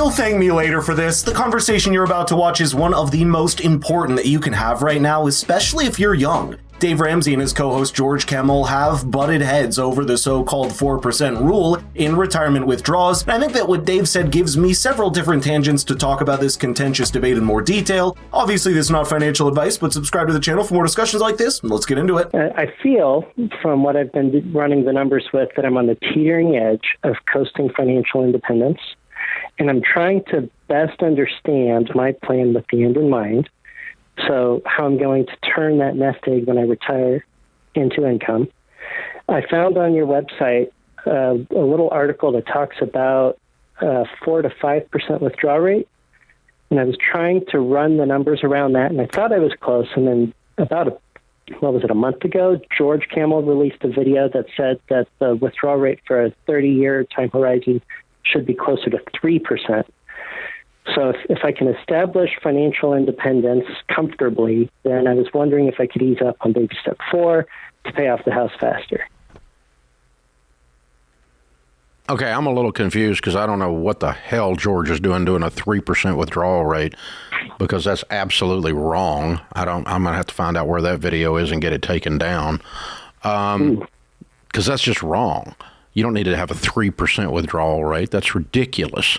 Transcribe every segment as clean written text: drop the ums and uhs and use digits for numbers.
You'll thank me later for this. The conversation you're about to watch is one of the most important that you can have right now, especially if you're young. Dave Ramsey and his co-host George Campbell have butted heads over the so-called 4% rule in retirement withdrawals, and I think that what Dave said gives me several different tangents to talk about this contentious debate in more detail. Obviously, this is not financial advice, but subscribe to the channel for more discussions like this, and let's get into it. I feel, from what I've been running the numbers with, that I'm on the teetering edge of coasting financial independence, and I'm trying to best understand my plan with the end in mind. So how I'm going to turn that nest egg when I retire into income. I found on your website a little article that talks about 4 to 5% withdrawal rate. And I was trying to run the numbers around that, and I thought I was close. And then about a month ago, George Campbell released a video that said that the withdrawal rate for a 30-year time horizon should be closer to 3%. So if I can establish financial independence comfortably, then I was wondering if I could ease up on baby step 4 to pay off the house faster. Okay, I'm a little confused because I don't know what the hell George is doing a 3% withdrawal rate, because that's absolutely wrong. I'm going to have to find out where that video is and get it taken down, because that's just wrong. You don't need to have a 3% withdrawal rate. That's ridiculous.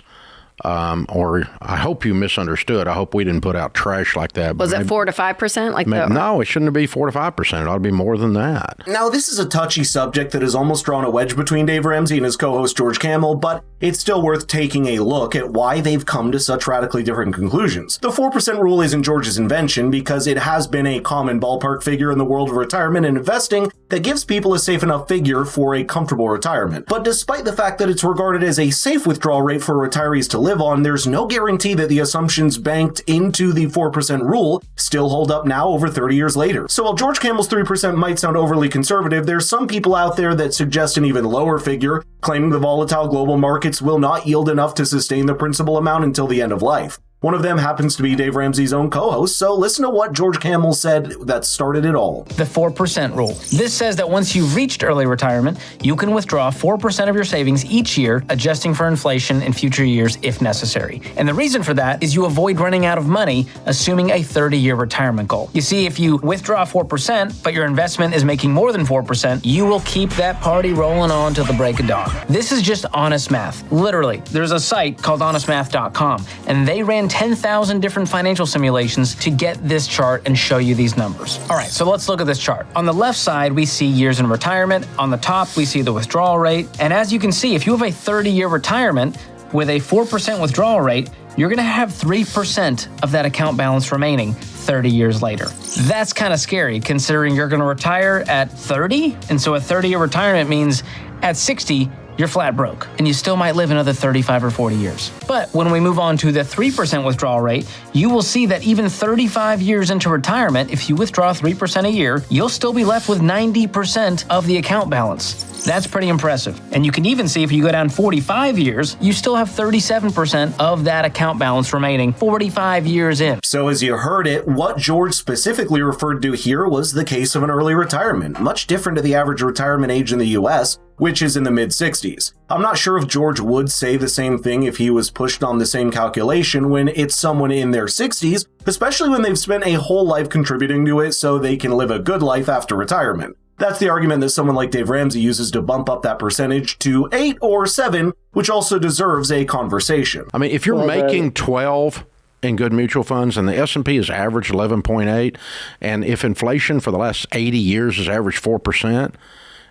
Or I hope you misunderstood. I hope we didn't put out trash like that. Was it 4 to 5%? No, it shouldn't be 4 to 5%. It ought to be more than that. Now, this is a touchy subject that has almost drawn a wedge between Dave Ramsey and his co-host George Campbell, but it's still worth taking a look at why they've come to such radically different conclusions. The 4% rule isn't George's invention because it has been a common ballpark figure in the world of retirement and investing that gives people a safe enough figure for a comfortable retirement. But despite the fact that it's regarded as a safe withdrawal rate for retirees to live on, there's no guarantee that the assumptions banked into the 4% rule still hold up now over 30 years later. So while George Campbell's 3% might sound overly conservative, there's some people out there that suggest an even lower figure, claiming the volatile global markets will not yield enough to sustain the principal amount until the end of life. One of them happens to be Dave Ramsey's own co-host, so listen to what George Campbell said that started it all. The 4% rule. This says that once you've reached early retirement, you can withdraw 4% of your savings each year, adjusting for inflation in future years if necessary. And the reason for that is you avoid running out of money, assuming a 30-year retirement goal. You see, if you withdraw 4%, but your investment is making more than 4%, you will keep that party rolling on till the break of dawn. This is just honest math. Literally, there's a site called honestmath.com, and they ran 10,000 different financial simulations to get this chart and show you these numbers. All right, so let's look at this chart. On the left side, we see years in retirement. On the top, we see the withdrawal rate. And as you can see, if you have a 30-year retirement with a 4% withdrawal rate, you're going to have 3% of that account balance remaining 30 years later. That's kind of scary considering you're going to retire at 30. And so a 30-year retirement means at 60, you're flat broke, and you still might live another 35 or 40 years. But when we move on to the 3% withdrawal rate, you will see that even 35 years into retirement, if you withdraw 3% a year, you'll still be left with 90% of the account balance. That's pretty impressive. And you can even see if you go down 45 years, you still have 37% of that account balance remaining 45 years in. So as you heard it, what George specifically referred to here was the case of an early retirement, much different to the average retirement age in the US, which is in the mid-60s. I'm not sure if George would say the same thing if he was pushed on the same calculation when it's someone in their 60s, especially when they've spent a whole life contributing to it so they can live a good life after retirement. That's the argument that someone like Dave Ramsey uses to bump up that percentage to 8 or 7, which also deserves a conversation. I mean, if you're making 12 in good mutual funds and the S&P is average 11.8, and if inflation for the last 80 years is average 4%,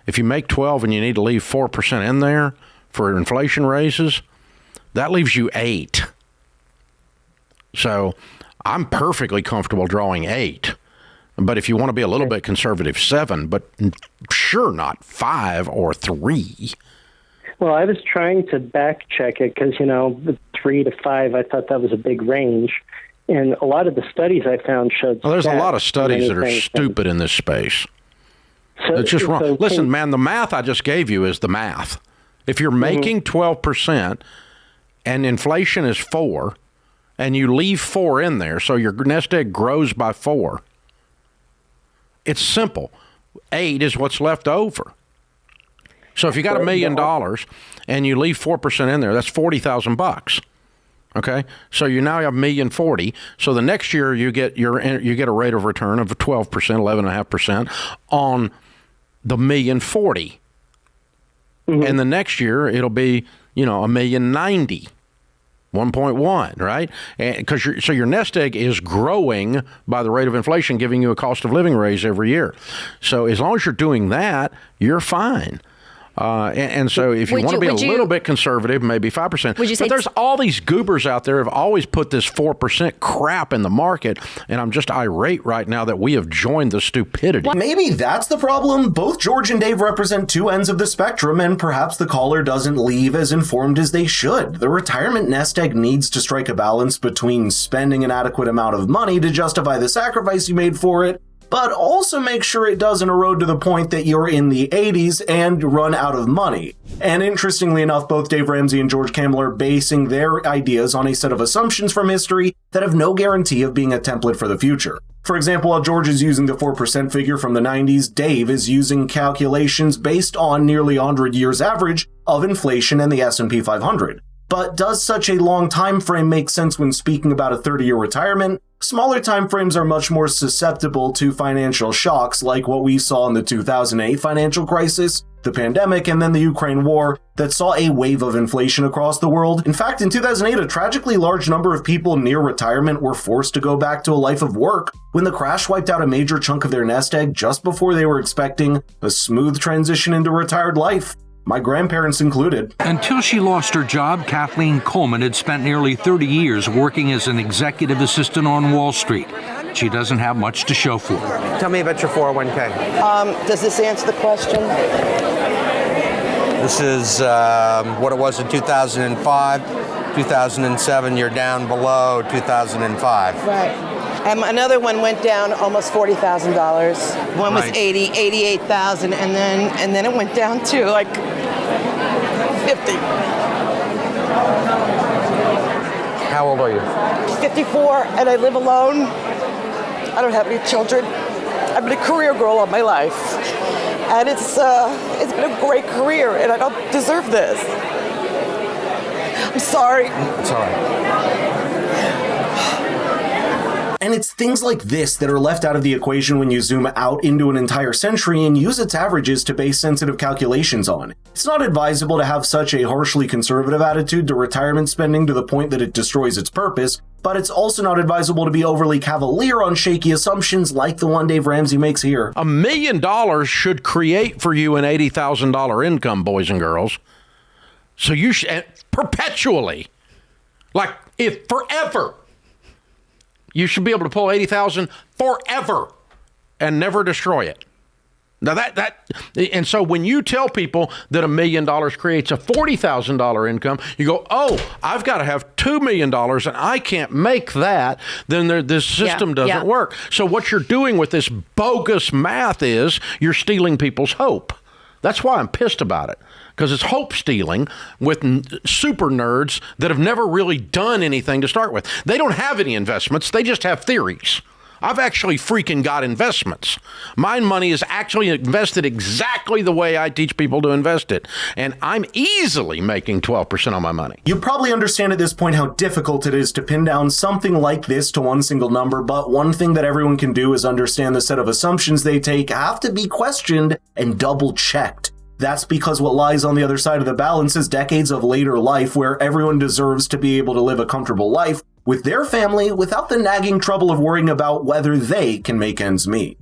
if you make 12 and you need to leave 4% in there for inflation raises, that leaves you 8. So I'm perfectly comfortable drawing 8. But if you want to be a little bit conservative, 7, but sure not 5 or 3. Well, I was trying to back check it because, the 3 to 5, I thought that was a big range. And a lot of the studies I found showed... Well, there's a lot of studies that are stupid in this space. So, it's just wrong. So listen, man, the math I just gave you is the math. If you're making 12% and inflation is 4, and you leave 4 in there, so your nest egg grows by 4, it's simple. 8 is what's left over. So if you got $1 million and you leave 4% in there, that's $40,000. Okay, so you now have $1,040,000. So the next year you get a rate of return of 12%, 11.5% on the $1,040,000, and the next year it'll be $1,090,000. 1.1, right? Because your nest egg is growing by the rate of inflation, giving you a cost of living raise every year. So as long as you're doing that, you're fine. And so if you want to be a little bit conservative, maybe 5%. Would you say? But there's all these goobers out there who have always put this 4% crap in the market, and I'm just irate right now that we have joined the stupidity. Maybe that's the problem. Both George and Dave represent two ends of the spectrum, and perhaps the caller doesn't leave as informed as they should. The retirement nest egg needs to strike a balance between spending an adequate amount of money to justify the sacrifice you made for it, but also make sure it doesn't erode to the point that you're in the 80s and run out of money. And interestingly enough, both Dave Ramsey and George Campbell are basing their ideas on a set of assumptions from history that have no guarantee of being a template for the future. For example, while George is using the 4% figure from the 90s, Dave is using calculations based on nearly 100 years average of inflation and the S&P 500. But does such a long time frame make sense when speaking about a 30-year retirement? Smaller time frames are much more susceptible to financial shocks like what we saw in the 2008 financial crisis, the pandemic, and then the Ukraine war that saw a wave of inflation across the world. In fact, in 2008, a tragically large number of people near retirement were forced to go back to a life of work when the crash wiped out a major chunk of their nest egg just before they were expecting a smooth transition into retired life. My grandparents included. Until she lost her job, Kathleen Coleman had spent nearly 30 years working as an executive assistant on Wall Street. She doesn't have much to show for it. Tell me about your 401k. Does this answer the question? This is what it was in 2005. 2007, you're down below 2005. Right. Another one went down almost $40,000. One was Right. 88,000, and then it went down to like 50. How old are you? 54, and I live alone. I don't have any children. I've been a career girl all my life, and it's been a great career, and I don't deserve this. I'm sorry. It's all right. And it's things like this that are left out of the equation when you zoom out into an entire century and use its averages to base sensitive calculations on. It's not advisable to have such a harshly conservative attitude to retirement spending to the point that it destroys its purpose, but it's also not advisable to be overly cavalier on shaky assumptions like the one Dave Ramsey makes here. $1 million should create for you an $80,000 income, boys and girls. So you should, perpetually, like if forever, you should be able to pull $80,000 forever and never destroy it. Now and so when you tell people that $1 million creates a $40,000 income, you go, oh, I've got to have $2 million and I can't make that, then this system doesn't work. So what you're doing with this bogus math is you're stealing people's hope. That's why I'm pissed about it, because it's hope stealing with super nerds that have never really done anything to start with. They don't have any investments. They just have theories. I've actually freaking got investments. My money is actually invested exactly the way I teach people to invest it. And I'm easily making 12% on my money. You probably understand at this point how difficult it is to pin down something like this to one single number, but one thing that everyone can do is understand the set of assumptions they take have to be questioned and double-checked. That's because what lies on the other side of the balance is decades of later life where everyone deserves to be able to live a comfortable life with their family without the nagging trouble of worrying about whether they can make ends meet.